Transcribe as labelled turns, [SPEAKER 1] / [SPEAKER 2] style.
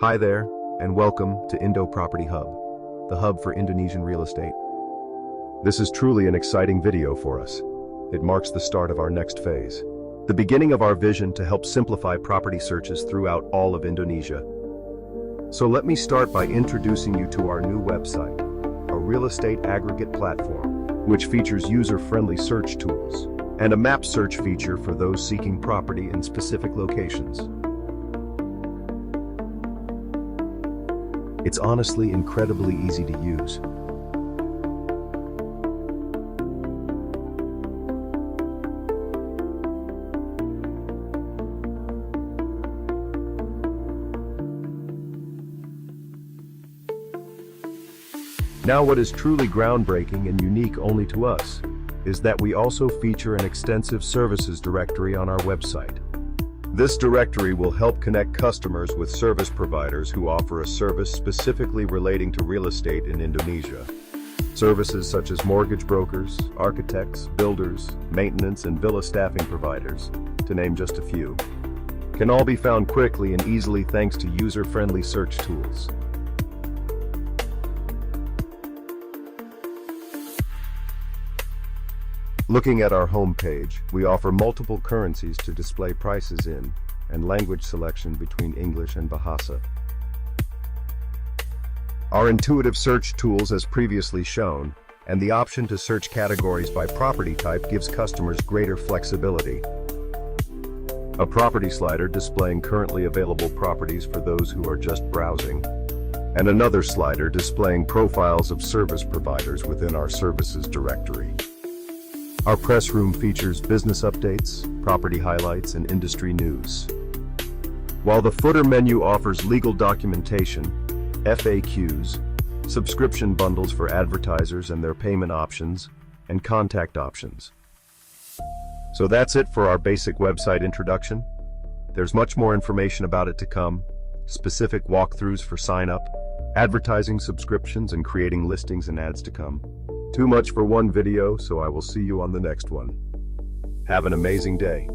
[SPEAKER 1] Hi there, and welcome to INDO Property Hub, the hub for Indonesian real estate. This is truly an exciting video for us. It marks the start of our next phase, the beginning of our vision to help simplify property searches throughout all of Indonesia. So let me start by introducing you to our new website, a real estate aggregate platform, which features user-friendly search tools and a map search feature for those seeking property in specific locations. It's honestly incredibly easy to use. Now, what is truly groundbreaking and unique only to us is that we also feature an extensive services directory on our website. This directory will help connect customers with service providers who offer a service specifically relating to real estate in Indonesia. Services such as mortgage brokers, architects, builders, maintenance, and villa staffing providers, to name just a few, can all be found quickly and easily thanks to user-friendly search tools. Looking at our homepage, we offer multiple currencies to display prices in, and language selection between English and Bahasa. Our intuitive search tools as previously shown, and the option to search categories by property type gives customers greater flexibility. A property slider displaying currently available properties for those who are just browsing, and another slider displaying profiles of service providers within our services directory. Our press room features business updates, property highlights, and industry news. While the footer menu offers legal documentation, FAQs, subscription bundles for advertisers and their payment options, and contact options. So that's it for our basic website introduction. There's much more information about it to come, specific walkthroughs for sign-up, advertising subscriptions, and creating listings and ads to come. Too much for one video, so I will see you on the next one. Have an amazing day.